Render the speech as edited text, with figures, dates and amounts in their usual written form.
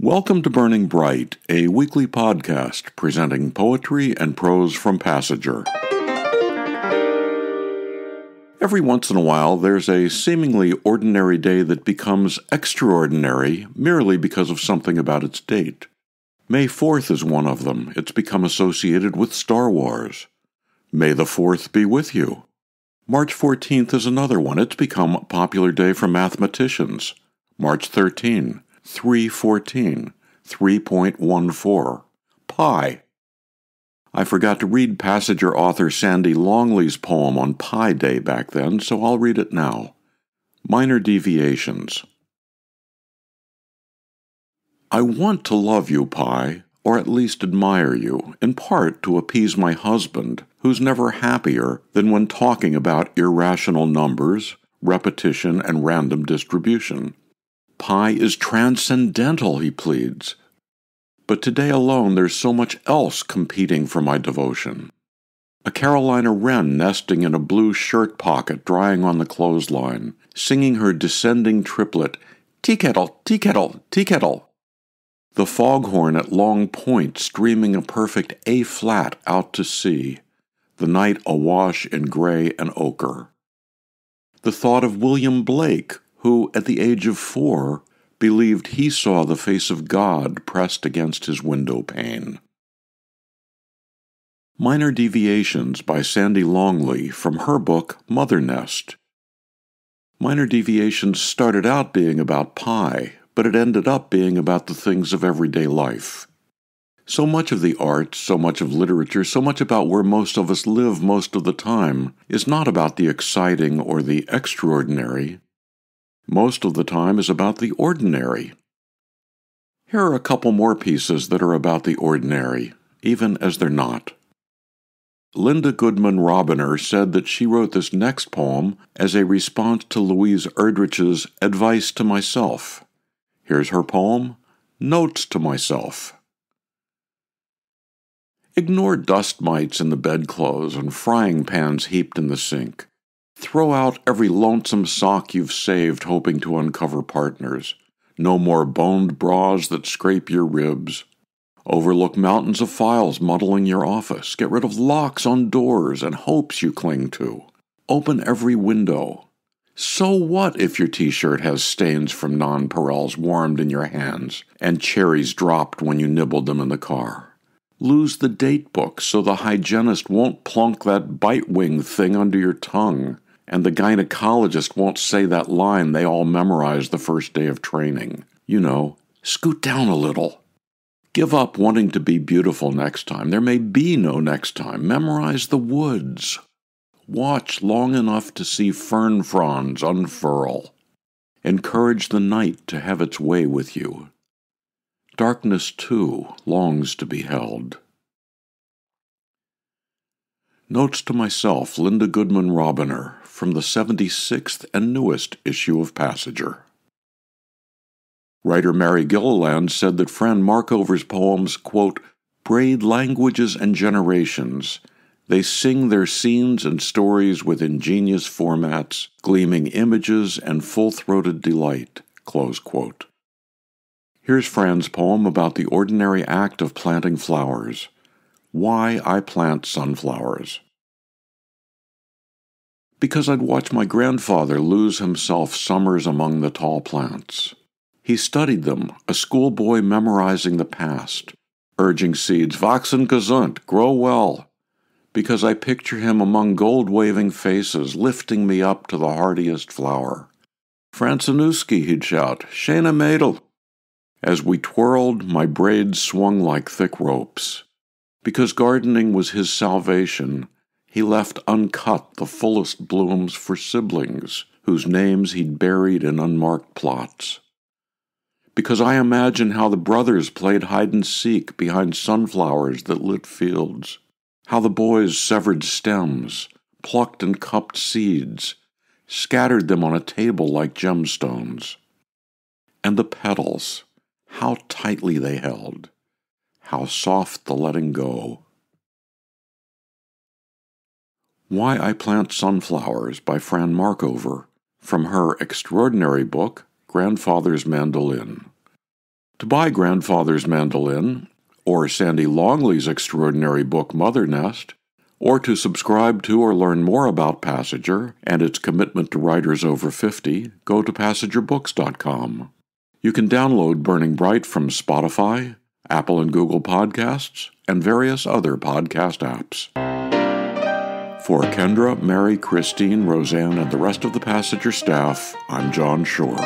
Welcome to Burning Bright, a weekly podcast presenting poetry and prose from Passager. Every once in a while, there's a seemingly ordinary day that becomes extraordinary merely because of something about its date. May 4th is one of them. It's become associated with Star Wars. May the 4th be with you. March 14th is another one. It's become a popular day for mathematicians. March 13, 314, 3.14. Pi. I forgot to read Passager author Sandy Longley's poem on Pi Day back then, so I'll read it now. Minor Deviations. I want to love you, Pi, or at least admire you, in part to appease my husband, who's never happier than when talking about irrational numbers, repetition, and random distribution. Pi is transcendental, he pleads. But today alone there's so much else competing for my devotion. A Carolina wren nesting in a blue shirt pocket drying on the clothesline, singing her descending triplet, tea kettle, tea kettle, tea kettle. The foghorn at Long Point streaming a perfect A-flat out to sea, the night awash in gray and ochre. The thought of William Blake, who, at the age of 4, believed he saw the face of God pressed against his window pane. Minor Deviations by Sandy Longley from her book Mother Nest. Minor Deviations started out being about pi, but it ended up being about the things of everyday life. So much of the arts, so much of literature, so much about where most of us live most of the time is not about the exciting or the extraordinary. Most of the time is about the ordinary. Here are a couple more pieces that are about the ordinary, even as they're not. Linda Goodman Robiner said that she wrote this next poem as a response to Louise Erdrich's Advice to Myself. Here's her poem, Notes to Myself. Ignore dust mites in the bedclothes and frying pans heaped in the sink. Throw out every lonesome sock you've saved hoping to uncover partners. No more boned bras that scrape your ribs. Overlook mountains of files muddling your office. Get rid of locks on doors and hopes you cling to. Open every window. So what if your t-shirt has stains from nonpareils warmed in your hands and cherries dropped when you nibbled them in the car? Lose the date book so the hygienist won't plunk that bite wing thing under your tongue, and the gynecologist won't say that line they all memorized the first day of training. You know, scoot down a little. Give up wanting to be beautiful next time. There may be no next time. Memorize the woods. Watch long enough to see fern fronds unfurl. Encourage the night to have its way with you. Darkness, too, longs to be held. Notes to Myself, Linda Goodman Robiner, from the 76th and newest issue of Passager. Writer Mary Gilliland said that Fran Markover's poems, quote, braid languages and generations. They sing their scenes and stories with ingenious formats, gleaming images and full-throated delight, close quote. Here's Fran's poem about the ordinary act of planting flowers. Why I Plant Sunflowers. Because I'd watch my grandfather lose himself summers among the tall plants. He studied them, a schoolboy memorizing the past, urging seeds, wachsen gesund, grow well. Because I picture him among gold-waving faces, lifting me up to the hardiest flower. Franzenewski, he'd shout, schöne Mädel. As we twirled, my braids swung like thick ropes. Because gardening was his salvation, he left uncut the fullest blooms for siblings, whose names he'd buried in unmarked plots. Because I imagine how the brothers played hide-and-seek behind sunflowers that lit fields, how the boys severed stems, plucked and cupped seeds, scattered them on a table like gemstones. And the petals, how tightly they held, how soft the letting go. Why I Plant Sunflowers by Fran Markover, from her extraordinary book, Grandfather's Mandolin. To buy Grandfather's Mandolin, or Sandy Longley's extraordinary book Mother Nest, or to subscribe to or learn more about Passager and its commitment to writers over 50, go to PassagerBooks.com. You can download Burning Bright from Spotify, Apple and Google Podcasts, and various other podcast apps. For Kendra, Mary, Christine, Roseanne, and the rest of the Passager staff, I'm John Shore.